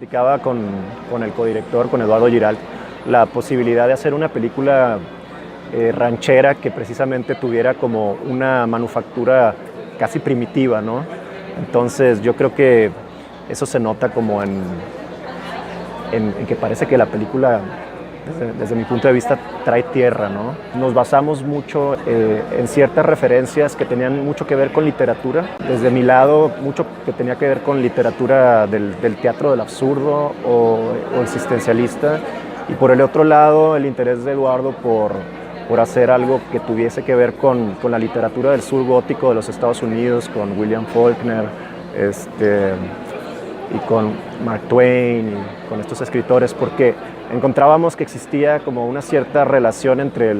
platicaba con el codirector, con Eduardo Giralt, la posibilidad de hacer una película ranchera que precisamente tuviera como una manufactura casi primitiva, ¿no? Entonces yo creo que eso se nota como en que parece que la película, desde mi punto de vista, trae tierra, ¿no? Nos basamos mucho en ciertas referencias que tenían mucho que ver con literatura. Desde mi lado, mucho que tenía que ver con literatura del teatro del absurdo o existencialista. Y por el otro lado, el interés de Eduardo por hacer algo que tuviese que ver con la literatura del sur gótico de los Estados Unidos, con William Faulkner, y con Mark Twain y con estos escritores, porque encontrábamos que existía como una cierta relación entre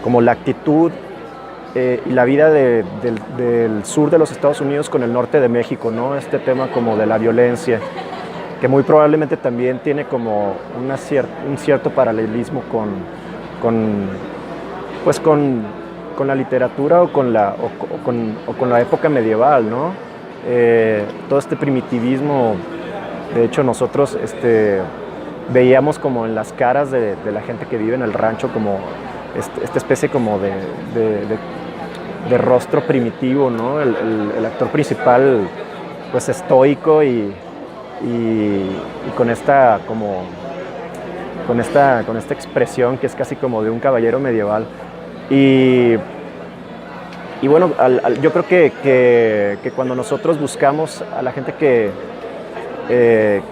como la actitud y la vida del sur de los Estados Unidos con el norte de México, ¿no? Este tema como de la violencia, que muy probablemente también tiene como un cierto paralelismo pues con la literatura o con la época medieval, ¿no? Todo este primitivismo, de hecho nosotros veíamos como en las caras de la gente que vive en el rancho como esta especie como de rostro primitivo, ¿no? El actor principal pues estoico y con esta expresión que es casi como de un caballero medieval. Y bueno, yo creo que cuando nosotros buscamos a la gente que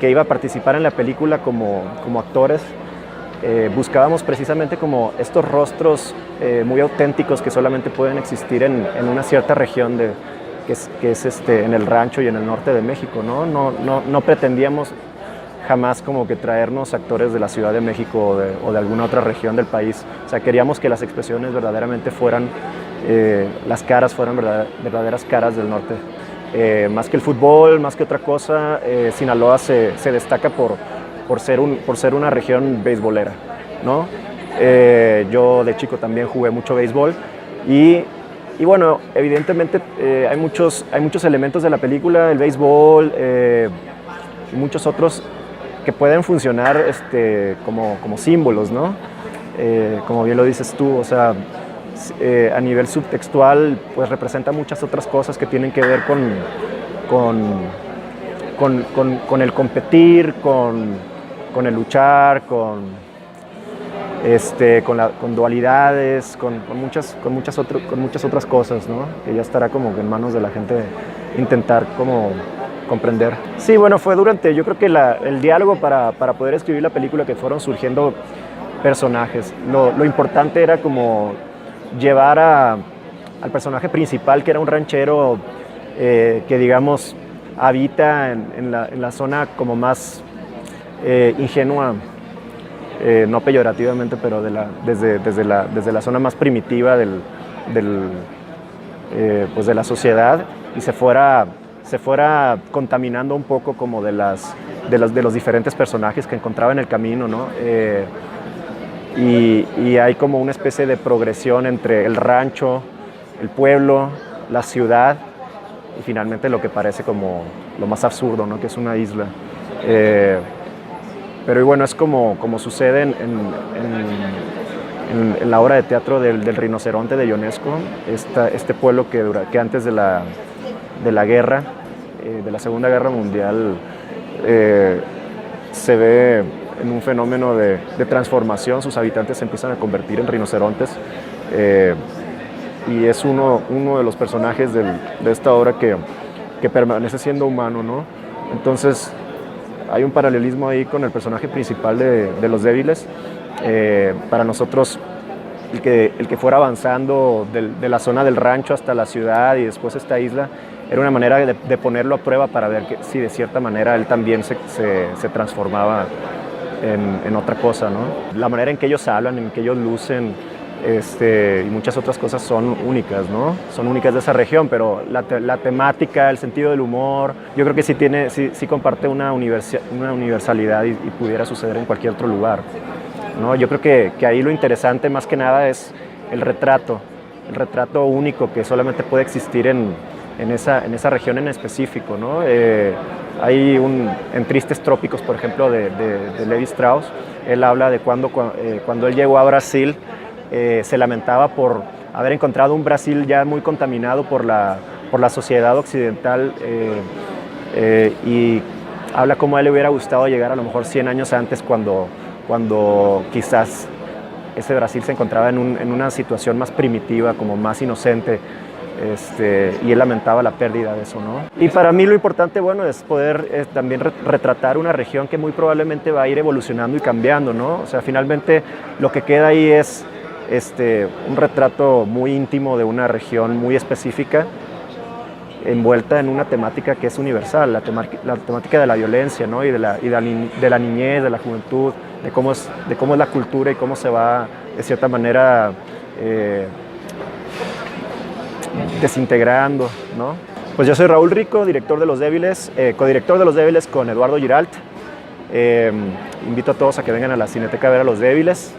iba a participar en la película como actores, buscábamos precisamente como estos rostros muy auténticos que solamente pueden existir en una cierta región que es en el rancho y en el norte de México, ¿no? No pretendíamos jamás como que traernos actores de la Ciudad de México o de alguna otra región del país. O sea, queríamos que las expresiones verdaderamente fueran, las caras fueran verdaderas caras del norte. Más que el fútbol, más que otra cosa, Sinaloa se destaca por ser una región beisbolera, ¿no? Yo de chico también jugué mucho béisbol y bueno, evidentemente hay muchos elementos de la película, el béisbol y muchos otros que pueden funcionar como símbolos, ¿no? Como bien lo dices tú, o sea, a nivel subtextual, pues representa muchas otras cosas que tienen que ver con el competir, con el luchar, con dualidades, con muchas otras cosas, ¿no? Que ya estará como en manos de la gente intentar como comprender. Sí, bueno, fue yo creo que el diálogo para poder escribir la película, que fueron surgiendo personajes. Lo importante era como llevar al personaje principal, que era un ranchero que digamos habita en la zona como más ingenua, no peyorativamente, pero desde la zona más primitiva pues de la sociedad, y se fuera contaminando un poco como de los diferentes personajes que encontraba en el camino, ¿no? Y hay como una especie de progresión entre el rancho, el pueblo, la ciudad y finalmente lo que parece como lo más absurdo, ¿no? Que es una isla. Pero y bueno, es como sucede en la obra de teatro del Rinoceronte de Ionesco, este pueblo que antes de la guerra, de la Segunda Guerra Mundial, se ve en un fenómeno de transformación. Sus habitantes se empiezan a convertir en rinocerontes, y es uno de los personajes de esta obra que permanece siendo humano, ¿no? Entonces hay un paralelismo ahí con el personaje principal de Los Débiles. Para nosotros el que fuera avanzando de la zona del rancho hasta la ciudad y después esta isla era una manera de ponerlo a prueba para ver si de cierta manera él también se transformaba en otra cosa, ¿no? La manera en que ellos hablan, en que ellos lucen, y muchas otras cosas son únicas, ¿no? Son únicas de esa región, pero la temática, el sentido del humor, yo creo que sí comparte una universalidad y pudiera suceder en cualquier otro lugar, ¿no? Yo creo que ahí lo interesante más que nada es el retrato único que solamente puede existir en esa región en específico, ¿no? En Tristes Trópicos, por ejemplo, de Levi Strauss, él habla de cuando él llegó a Brasil, se lamentaba por haber encontrado un Brasil ya muy contaminado por la sociedad occidental, y habla cómo a él le hubiera gustado llegar a lo mejor 100 años antes, cuando quizás ese Brasil se encontraba en una situación más primitiva, como más inocente, y él lamentaba la pérdida de eso, ¿no? Y para mí lo importante, bueno, es poder también retratar una región que muy probablemente va a ir evolucionando y cambiando, ¿no? O sea, finalmente lo que queda ahí es un retrato muy íntimo de una región muy específica, envuelta en una temática que es universal, la temática de la violencia, ¿no? y de la niñez, de la juventud, de cómo es la cultura y cómo se va, de cierta manera, desintegrando, ¿no? Pues yo soy Raúl Rico, director de Los Débiles, codirector de Los Débiles con Eduardo Giralt. Invito a todos a que vengan a la Cineteca a ver a Los Débiles.